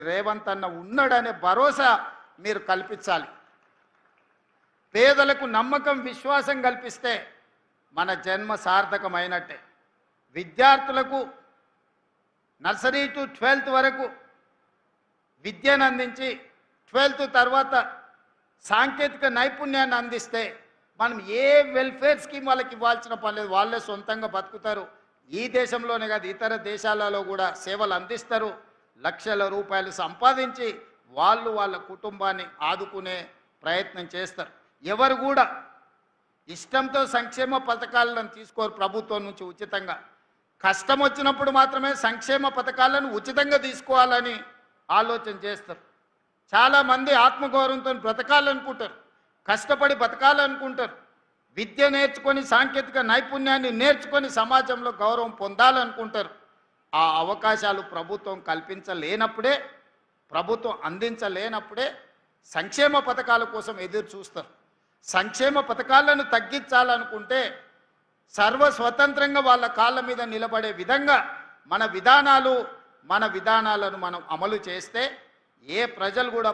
రేవంత్ అన్న ఉన్నాడనే భరోసా మీరు కల్పించాలి. పేదలకు నమ్మకం విశ్వాసం కల్పిస్తే మన జన్మ సార్థకమైనట్టే. విద్యార్థులకు నర్సరీ టు 12th వరకు విద్యను అందించి 12th తర్వాత సాంకేతిక నైపుణ్యాన్ని అందిస్తే మనం ఏ వెల్ఫేర్ స్కీమ్ వాళ్ళకి ఇవ్వాల్సిన పని లేదు. వాళ్ళే సొంతంగా బతుకుతారు. ఈ దేశంలోనే కాదు ఇతర దేశాలలో కూడా సేవలు అందిస్తారు. లక్షల రూపాయలు సంపాదించి వాళ్ళ కుటుంబాన్ని ఆదుకునే ప్రయత్నం చేస్తారు. ఎవరు కూడా ఇష్టంతో సంక్షేమ పథకాలను తీసుకోరు. ప్రభుత్వం నుంచి ఉచితంగా కష్టం వచ్చినప్పుడు మాత్రమే సంక్షేమ పథకాలను ఉచితంగా తీసుకోవాలని ఆలోచన చేస్తారు. చాలామంది ఆత్మగౌరవంతో బ్రతకాలనుకుంటారు, కష్టపడి బతకాలనుకుంటారు, విద్య నేర్చుకొని సాంకేతిక నైపుణ్యాన్ని నేర్చుకొని సమాజంలో గౌరవం పొందాలనుకుంటారు. ఆ అవకాశాలు ప్రభుత్వం కల్పించలేనప్పుడే, ప్రభుత్వం అందించలేనప్పుడే సంక్షేమ పథకాల కోసం ఎదురు చూస్తారు. సంక్షేమ పథకాలను తగ్గించాలనుకుంటే సర్వస్వతంత్రంగా వాళ్ళ కాళ్ళ మీద నిలబడే విధంగా మన విధానాలను మనం అమలు చేస్తే ఏ ప్రజలు కూడా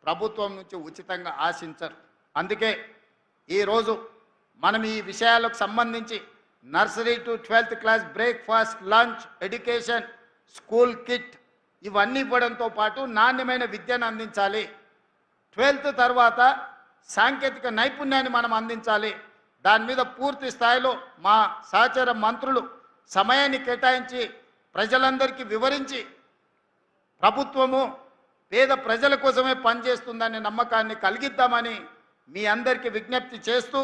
ప్రభుత్వం నుంచి ఉచితంగా ఆశించరు. అందుకే ఈరోజు మనం ఈ విషయాలకు సంబంధించి nursery to 12th class breakfast, lunch, education, school kit ఇవన్నీ ఇవ్వడంతో పాటు నాణ్యమైన విద్యను అందించాలి. 12th తర్వాత సాంకేతిక నైపుణ్యాన్ని మనం అందించాలి. దాని మీద పూర్తి స్థాయిలో మా సహచర మంత్రులు సమయాన్ని కేటాయించి ప్రజలందరికీ వివరించి ప్రభుత్వము పేద ప్రజల కోసమే పనిచేస్తుందనే నమ్మకాన్ని కలిగిద్దామని మీ అందరికీ విజ్ఞప్తి చేస్తూ,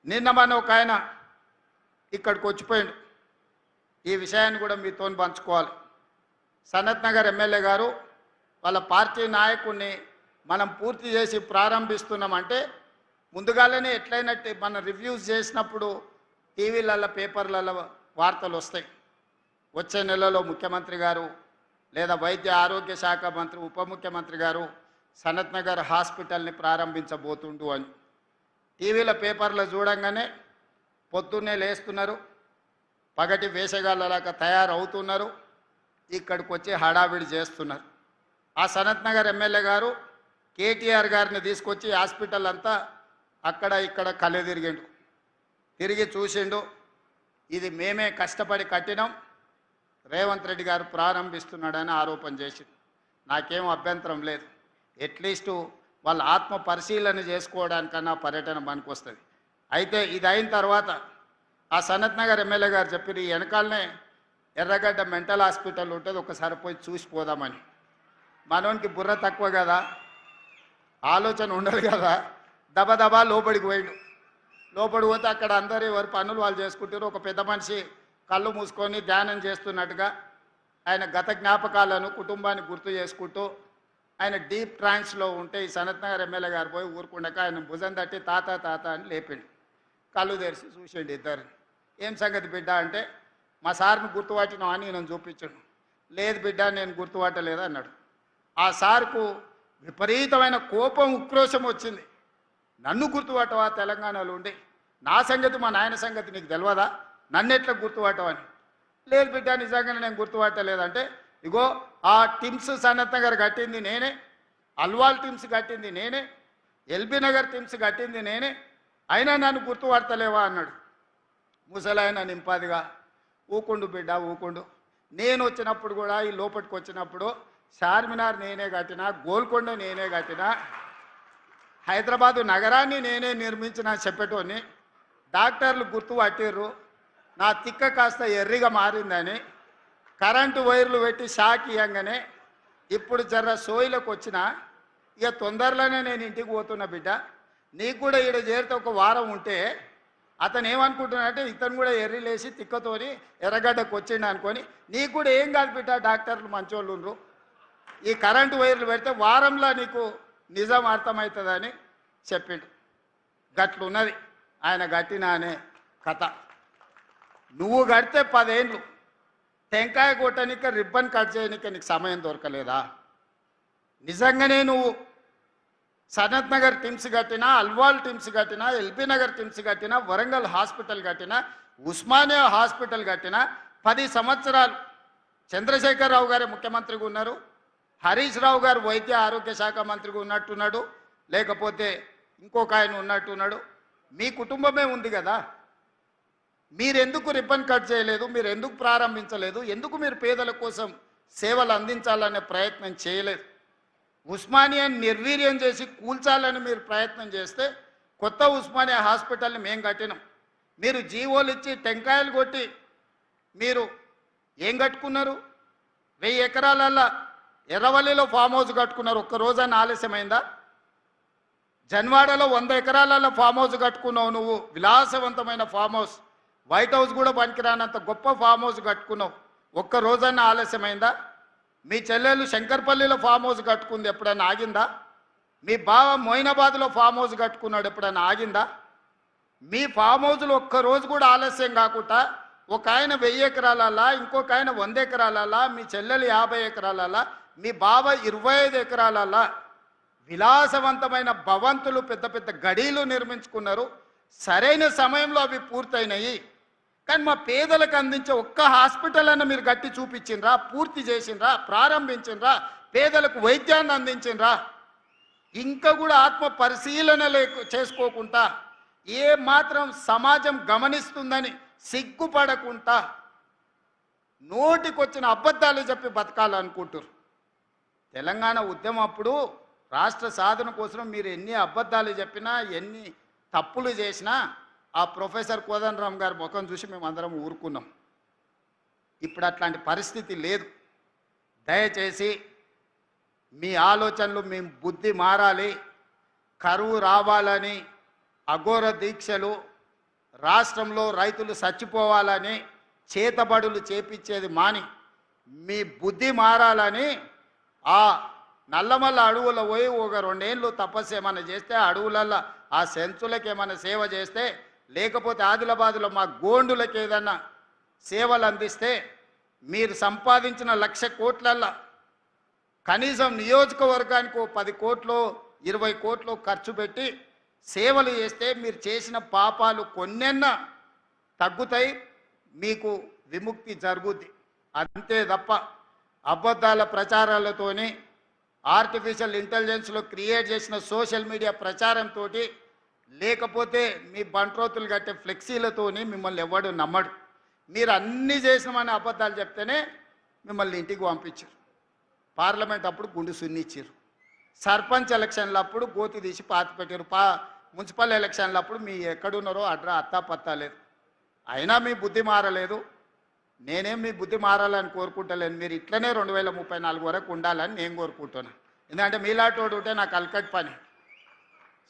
నిన్న మన ఒక ఆయన ఇక్కడికి వచ్చిపోయాడు. ఈ విషయాన్ని కూడా మీతో పంచుకోవాలి. సనత్ నగర్ ఎమ్మెల్యే గారు వాళ్ళ పార్టీ నాయకుడిని మనం పూర్తి చేసి ప్రారంభిస్తున్నామంటే ముందుగానే ఎట్లయినట్టు మనం రివ్యూస్ చేసినప్పుడు టీవీలలో పేపర్లలో వార్తలు వస్తాయి. వచ్చే నెలలో ముఖ్యమంత్రి గారు లేదా వైద్య ఆరోగ్య శాఖ మంత్రి ఉప ముఖ్యమంత్రి గారు సనత్ నగర్ హాస్పిటల్ని ప్రారంభించబోతుండు అని టీవీల పేపర్లో చూడంగానే పొద్దున్నే లేస్తున్నారు, పగటి వేషగాళ్ళలాగా తయారవుతున్నారు, ఇక్కడికి వచ్చి హడావిడి చేస్తున్నారు. ఆ సనత్ నగర్ ఎమ్మెల్యే గారు కేటీఆర్ గారిని తీసుకొచ్చి హాస్పిటల్ అంతా అక్కడ ఇక్కడ కళ్ళె తిరిగి చూసిండు. ఇది మేమే కష్టపడి కట్టినాం, రేవంత్ రెడ్డి గారు ప్రారంభిస్తున్నాడని ఆరోపణ చేసింది. నాకేం అభ్యంతరం లేదు. అట్లీస్ట్ వాళ్ళ ఆత్మ పరిశీలన చేసుకోవడానికన్నా పర్యటన పనికొస్తుంది. అయితే ఇది అయిన తర్వాత ఆ సనత్ నగర్ ఎమ్మెల్యే గారు చెప్పారు, ఈ వెనకాలనే ఎర్రగడ్డ మెంటల్ హాస్పిటల్ ఉంటుంది, ఒకసారి పోయి చూసిపోదామని. మనోనికి బుర్ర తక్కువ కదా, ఆలోచన ఉండదు కదా, దబదబా లోపలికి పోయిండు. లోపలికి పోతే అక్కడ అందరూ ఎవరి పనులు వాళ్ళు చేసుకుంటారు. ఒక పెద్ద మనిషి కళ్ళు మూసుకొని ధ్యానం చేస్తున్నట్టుగా ఆయన గత జ్ఞాపకాలను కుటుంబాన్ని గుర్తు చేసుకుంటూ ఆయన డీప్ ట్రాన్స్లో ఉంటే ఈ సనత్ నగర్ ఎమ్మెల్యే గారు పోయి ఊరుకుండక ఆయన భుజం తట్టి తాత తాత అని లేపిండు. కళ్ళు తెరిచి చూసిండు ఇద్దరు. ఏం సంగతి బిడ్డ అంటే, మా సార్ని గుర్తుపట్టినావు అని నేను చూపించాడు. లేదు బిడ్డ నేను గుర్తుపట్టలేదు అన్నాడు. ఆ సార్కు విపరీతమైన కోపం ఉక్రోషం వచ్చింది. నన్ను గుర్తుపట్టవా తెలంగాణలో ఉండి, నా సంగతి మా నాయన సంగతి నీకు తెలియదా, నన్ను ఎట్లా గుర్తుపట్టవని. లేదు బిడ్డ నిజంగానే నేను గుర్తుపట్టలేదంటే, ఇగో ఆ టిమ్స్ సనత్ నగర్ కట్టింది నేనే, అల్వాల్ టిమ్స్ కట్టింది నేనే, ఎల్బీ నగర్ టిమ్స్ కట్టింది నేనే, అయినా నన్ను గుర్తుపడతలేవా అన్నాడు. ముసలాయన నింపాదిగా, ఊకుండు బిడ్డ ఊకుండు, నేను వచ్చినప్పుడు కూడా ఈ లోపలికి వచ్చినప్పుడు చార్మినార్ నేనే కట్టినా, గోల్కొండ నేనే కట్టినా, హైదరాబాదు నగరాన్ని నేనే నిర్మించిన చెప్పేటోని, డాక్టర్లు గుర్తుపట్టిర్రు, నా తిక్క కాస్త ఎర్రిగా మారిందని కరెంటు వైర్లు పెట్టి షాక్ ఇవ్వగానే ఇప్పుడు జర్ర సోయిలకు వచ్చిన, ఇక తొందరలోనే నేను ఇంటికి పోతున్నా బిడ్డ, నీకు కూడా ఈడ చేరితే ఒక వారం ఉంటే అతను ఏమనుకుంటున్నాడంటే ఇతను కూడా ఎర్రిలేసి తిక్కతోని ఎర్రగడ్డకు వచ్చిండు అనుకొని, నీకు కూడా ఏం కాదు బిడ్డ, డాక్టర్లు మంచోళ్ళు ఉండ్రు, ఈ కరెంటు వైర్లు పెడితే వారంలో నీకు నిజం అర్థమవుతుందని చెప్పిండు. గట్లున్నది ఆయన గట్టిన అనే కథ. నువ్వు కడితే 10 ఏళ్ళు టెంకాయ కొట్టనిక రిబ్బన్ కట్ చేయనిక నీకు సమయం దొరకలేదా? నిజంగానే నువ్వు సనత్ నగర్ టిమ్స్ కట్టినా, అల్వాల్ టిమ్స్ కట్టినా, ఎల్బీ నగర్ టిమ్స్ కట్టినా, వరంగల్ హాస్పిటల్ కట్టినా, ఉస్మానియా హాస్పిటల్ కట్టినా 10 సంవత్సరాలు చంద్రశేఖరరావు గారే ముఖ్యమంత్రిగా ఉన్నారు, హరీష్ రావు గారు వైద్య ఆరోగ్య శాఖ మంత్రిగా ఉన్నట్టున్నాడు, లేకపోతే ఇంకొక ఆయన ఉన్నట్టున్నాడు. మీ కుటుంబమే ఉంది కదా, మీరెందుకు రిబ్బన్ కట్ చేయలేదు, మీరు ఎందుకు ప్రారంభించలేదు, ఎందుకు మీరు పేదల కోసం సేవలు అందించాలనే ప్రయత్నం చేయలేదు? ఉస్మానియాని నిర్వీర్యం చేసి కూల్చాలని మీరు ప్రయత్నం చేస్తే కొత్త ఉస్మానియా హాస్పిటల్ని మేము కట్టినాం. మీరు జీవోలు ఇచ్చి టెంకాయలు కొట్టి మీరు ఏం కట్టుకున్నారు? 1000 ఎకరాలల్లో ఎర్రవల్లిలో ఫామ్ హౌస్ కట్టుకున్నారు. ఒక్క రోజైనా ఆలస్యమైందా? జన్వాడలో 100 ఎకరాలలో ఫామ్ హౌస్ కట్టుకున్నావు నువ్వు, విలాసవంతమైన ఫామ్ హౌస్, వైట్ హౌస్ కూడా పనికిరానంత గొప్ప ఫామ్ హౌస్ కట్టుకున్నావు. ఒక్క రోజైనా ఆలస్యమైందా? మీ చెల్లెలు శంకర్పల్లిలో ఫామ్ హౌస్ కట్టుకుంది, ఎప్పుడైనా ఆగిందా? మీ బావ మొయినాబాద్లో ఫామ్ హౌస్ కట్టుకున్నాడు, ఎప్పుడైనా ఆగిందా? మీ ఫామ్ హౌస్లో ఒక్కరోజు కూడా ఆలస్యం కాకుండా ఒక ఆయన 1000 ఎకరాలలా, ఇంకొక ఆయన 100 ఎకరాలలా, మీ చెల్లెలు 50 ఎకరాలలా, మీ బావ 25 ఎకరాలలా విలాసవంతమైన భవంతులు, పెద్ద పెద్ద గడీలు నిర్మించుకున్నారు. సరైన సమయంలో అవి పూర్తయినాయి. కానీ మా పేదలకు అందించే ఒక్క హాస్పిటల్ అన్న మీరు గట్టి చూపించిండ్రా, పూర్తి చేసిండ్రా, ప్రారంభించిండ్రా, పేదలకు వైద్యాన్ని అందించిండ్రా? ఇంకా కూడా ఆత్మ పరిశీలన చేసుకోకుండా ఏ మాత్రం సమాజం గమనిస్తుందని సిగ్గుపడకుండా నోటికొచ్చిన అబద్ధాలు చెప్పి బతకాలనుకుంటారు. తెలంగాణ ఉద్యమం అప్పుడు రాష్ట్ర సాధన కోసం మీరు ఎన్ని అబద్ధాలు చెప్పినా, ఎన్ని తప్పులు చేసినా ఆ ప్రొఫెసర్ కోదండరామ్ గారి ముఖం చూసి మేము అందరం ఊరుకున్నాం. ఇప్పుడు అట్లాంటి పరిస్థితి లేదు. దయచేసి మీ ఆలోచనలు, మీ బుద్ధి మారాలి. కరువు రావాలని అఘోర దీక్షలు, రాష్ట్రంలో రైతులు చచ్చిపోవాలని చేతబడులు చేపించేది మాని మీ బుద్ధి మారాలని ఆ నల్లమల్ల అడవుల పోయి ఒక 2 ఏళ్ళు తపస్సు ఏమైనా చేస్తే, అడవులల్లో ఆ సెంచులకు ఏమైనా సేవ చేస్తే, లేకపోతే ఆదిలాబాదులో మా గోండులకు ఏదన్నా సేవలు అందిస్తే, మీరు సంపాదించిన 1,00,000 కోట్లల్లో కనీసం నియోజకవర్గానికి 10 కోట్లు 20 కోట్లు ఖర్చు పెట్టి సేవలు చేస్తే మీరు చేసిన పాపాలు కొన్నెన్నా తగ్గుతాయి, మీకు విముక్తి జరుగుద్ది. అంతే తప్ప అబద్ధాల ప్రచారాలతోని, ఆర్టిఫిషియల్ ఇంటెలిజెన్స్లో క్రియేట్ చేసిన సోషల్ మీడియా ప్రచారంతో, లేకపోతే మీ బంట్రోతులు కట్టే ఫ్లెక్సీలతోని మిమ్మల్ని ఎవడు నమ్మడు. మీరు అన్నీ చేసినామని అబద్ధాలు చెప్తేనే మిమ్మల్ని ఇంటికి పంపించారు. పార్లమెంట్ అప్పుడు గుండు సున్నిచ్చారు, సర్పంచ్ ఎలక్షన్లప్పుడు గోతి తీసి పాతి పెట్టారు, మున్సిపల్ ఎలక్షన్లప్పుడు మీ ఎక్కడున్నారో అత్తా పత్తా లేదు. అయినా మీ బుద్ధి మారలేదు. నేనేం మీ బుద్ధి మారాలని కోరుకుంటలేను. మీరు ఇట్లనే 2034 వరకు ఉండాలని నేను కోరుకుంటున్నాను. ఎందుకంటే మీలాంటి ఉంటే నాకు అలకట్ పని.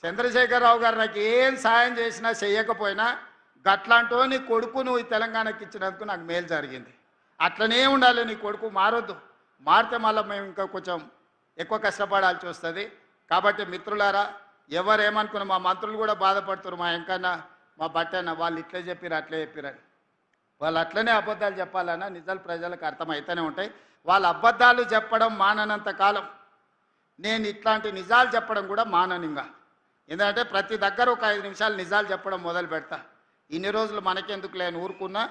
చంద్రశేఖరరావు గారు నాకు ఏం సాయం చేసినా చేయకపోయినా గట్లాంటో నీ కొడుకు నువ్వు ఈ తెలంగాణకి ఇచ్చినందుకు నాకు మేలు జరిగింది. అట్లనే ఉండాలి. నీ కొడుకు మారొద్దు. మారితే మళ్ళీ మేము ఇంకా కొంచెం ఎక్కువ కష్టపడాల్సి వస్తుంది. కాబట్టి మిత్రులారా, ఎవరేమనుకున్నా, మా మంత్రులు కూడా బాధపడుతున్నారు, మా ఎంకన్నా మా బట్టన్న వాళ్ళు ఇట్లే చెప్పిరు అట్లే చెప్పిరని. వాళ్ళు అట్లనే అబద్ధాలు చెప్పాలన్నా నిజాలు ప్రజలకు అర్థమవుతూనే ఉంటాయి. వాళ్ళ అబద్ధాలు చెప్పడం మాననంత కాలం నేను ఇట్లాంటి నిజాలు చెప్పడం కూడా మాననింగా. ఎందుకంటే ప్రతి దగ్గర ఒక 5 నిమిషాలు నిజాలు చెప్పడం మొదలు పెడతా. ఇన్ని రోజులు మనకెందుకు లేని ఊరుకున్నా,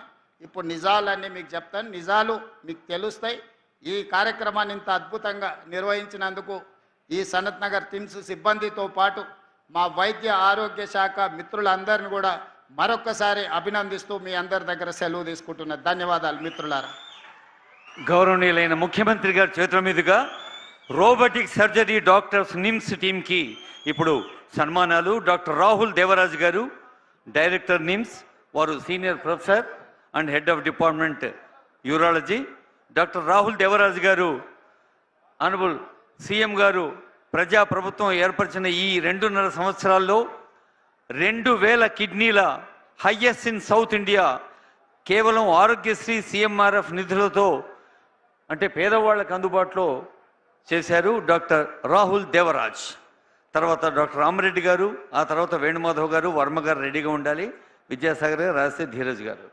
ఇప్పుడు నిజాలన్నీ మీకు చెప్తాను. నిజాలు మీకు తెలుస్తాయి. ఈ కార్యక్రమాన్ని ఇంత అద్భుతంగా నిర్వహించినందుకు ఈ సనత్ నగర్ టిమ్స్ సిబ్బందితో పాటు మా వైద్య ఆరోగ్య శాఖ మిత్రులందరిని కూడా మరొక్కసారి అభినందిస్తూ మీ అందరి దగ్గర సెలవు తీసుకుంటున్నా. ధన్యవాదాలు మిత్రులారా. గౌరవనీయులైన ముఖ్యమంత్రి గారి చేతుల మీదుగా రోబోటిక్ సర్జరీ డాక్టర్స్ నిమ్స్ టీంకి ఇప్పుడు సన్మానాలు. డాక్టర్ రాహుల్ దేవరాజ్ గారు, డైరెక్టర్ నిమ్స్, వారు senior professor and head of department urology. Doctor Rahul Devaraj గారు ఆనరబుల్ సీఎం గారు ప్రజాప్రభుత్వం ఏర్పరిచిన ఈ 2.5 సంవత్సరాల్లో 2000 కిడ్నీల హైయెస్ట్ ఇన్ సౌత్ ఇండియా కేవలం ఆరోగ్యశ్రీ సిఎంఆర్ఎఫ్ నిధులతో, అంటే పేదవాళ్ళకు అందుబాటులో చేశారు డాక్టర్ రాహుల్ దేవరాజ్. తర్వాత డాక్టర్ రామరెడ్డి గారు, ఆ తర్వాత వేణుమాధవ్ గారు, వర్మ గారు రెడీగా ఉండాలి, విద్యాసాగర్ గారు, రాస్తే ధీరజ్ గారు.